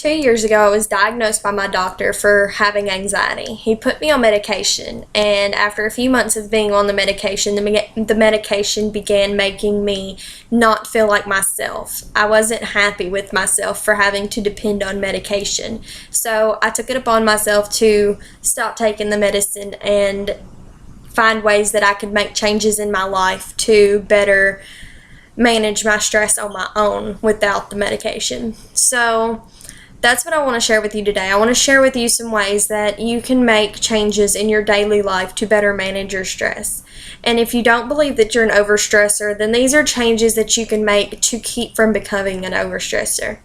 2 years ago, I was diagnosed by my doctor for having anxiety. He put me on medication, and after a few months of being on the medication, the medication began making me not feel like myself. I wasn't happy with myself for having to depend on medication. So I took it upon myself to stop taking the medicine and find ways that I could make changes in my life to better manage my stress on my own without the medication. So that's what I want to share with you today. I want to share with you some ways that you can make changes in your daily life to better manage your stress. And if you don't believe that you're an overstressor, then these are changes that you can make to keep from becoming an overstressor.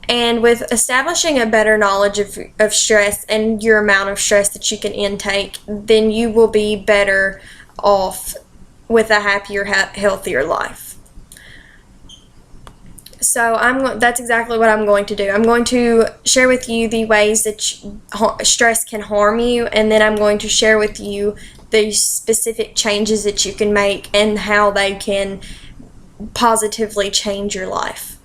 And with establishing a better knowledge of stress and your amount of stress that you can intake, then you will be better off with a happier, healthier life. So that's exactly what I'm going to do. I'm going to share with you the ways that stress can harm you, and then I'm going to share with you the specific changes that you can make and how they can positively change your life.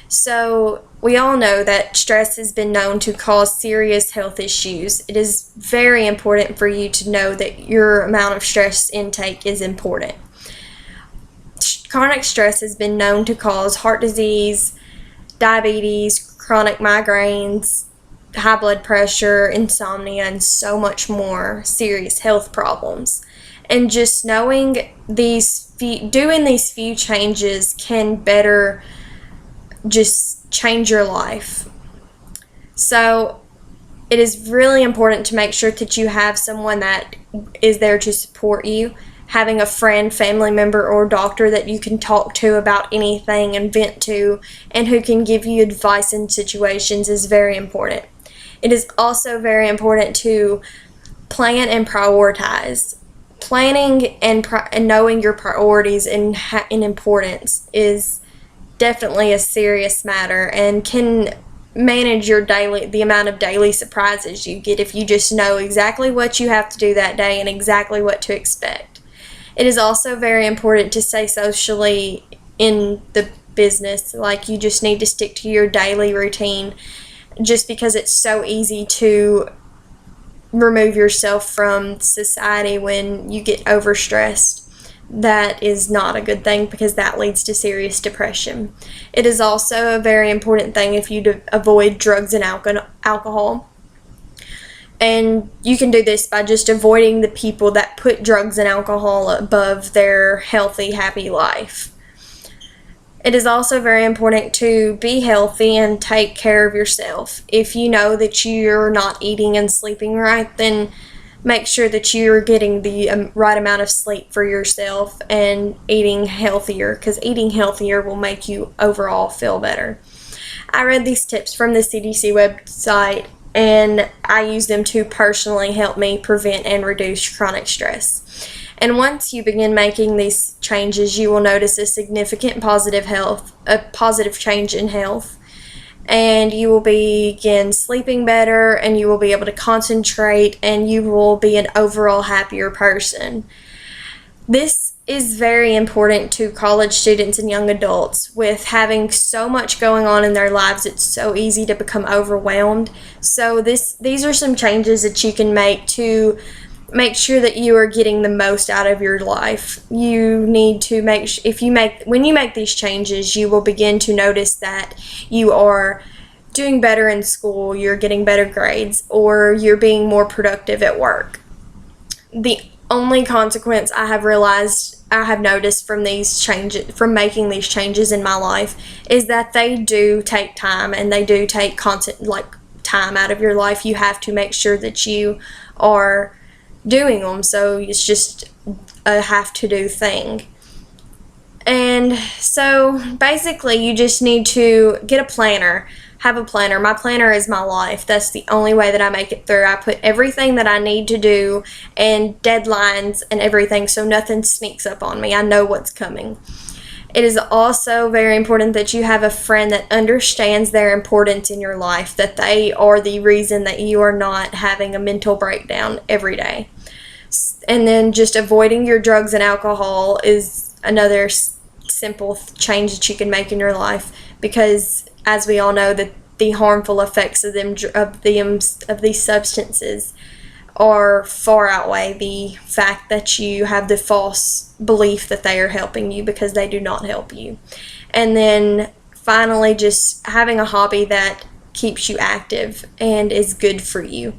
So we all know that stress has been known to cause serious health issues. It is very important for you to know that your amount of stress intake is important. Chronic stress has been known to cause heart disease, diabetes, chronic migraines, high blood pressure, insomnia, and so much more serious health problems. And just knowing doing these few changes can better just change your life. So it is really important to make sure that you have someone that is there to support you. Having a friend, family member, or doctor that you can talk to about anything and vent to, and who can give you advice in situations is very important. It is also very important to plan and prioritize. Planning and knowing your priorities and importance is definitely a serious matter, and can manage the amount of daily surprises you get if you just know exactly what you have to do that day and exactly what to expect. It is also very important to stay socially in the business. Like, you just need to stick to your daily routine, just because it's so easy to remove yourself from society when you get overstressed. That is not a good thing, because that leads to serious depression. It is also a very important thing if you avoid drugs and alcohol. And you can do this by just avoiding the people that put drugs and alcohol above their healthy, happy life. It is also very important to be healthy and take care of yourself. If you know that you're not eating and sleeping right, then make sure that you're getting the right amount of sleep for yourself and eating healthier, because eating healthier will make you overall feel better. I read these tips from the CDC website, and I use them to personally help me prevent and reduce chronic stress. And once you begin making these changes, you will notice a significant positive change in health, and you will begin sleeping better, and you will be able to concentrate, and you will be an overall happier person. This is very important to college students and young adults. With having so much going on in their lives, it's so easy to become overwhelmed. So these are some changes that you can make to make sure that you are getting the most out of your life. You need to when you make these changes, you will begin to notice that you are doing better in school, you're getting better grades, or you're being more productive at work. The only consequence I have noticed from making these changes in my life, is that they do take time, and they do take time out of your life. You have to make sure that you are doing them, so it's just a have to do thing. And so basically, you just need to get a planner. Have a planner. My planner is my life. That's the only way that I make it through. I put everything that I need to do and deadlines and everything, so nothing sneaks up on me. I know what's coming. It is also very important that you have a friend that understands their importance in your life, that they are the reason that you are not having a mental breakdown every day. And then just avoiding your drugs and alcohol is another simple change that you can make in your life, because as we all know, that the harmful effects of these substances are far outweigh the fact that you have the false belief that they are helping you, because they do not help you. And then finally, just having a hobby that keeps you active and is good for you,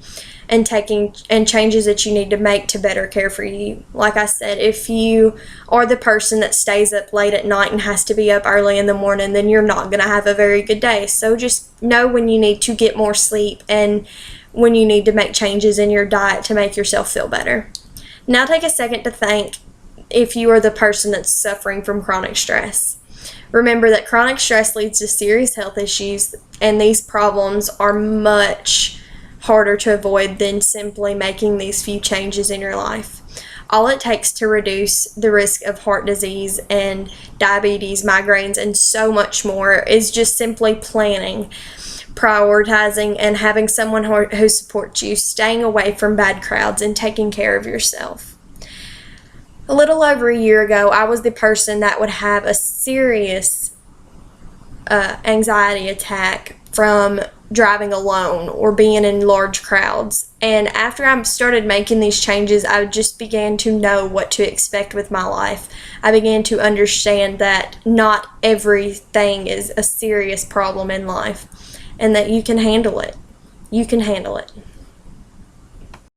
and taking and changes that you need to make to better care for you. Like I said, if you are the person that stays up late at night and has to be up early in the morning, then you're not going to have a very good day. So just know when you need to get more sleep and when you need to make changes in your diet to make yourself feel better. Now take a second to think if you are the person that's suffering from chronic stress. Remember that chronic stress leads to serious health issues, and these problems are much harder to avoid than simply making these few changes in your life. All it takes to reduce the risk of heart disease and diabetes, migraines, and so much more is just simply planning, prioritizing, and having someone who supports you, staying away from bad crowds, and taking care of yourself. A little over a year ago, I was the person that would have a serious anxiety attack from driving alone or being in large crowds. And after I started making these changes, I just began to know what to expect with my life. I began to understand that not everything is a serious problem in life, and that you can handle it. You can handle it.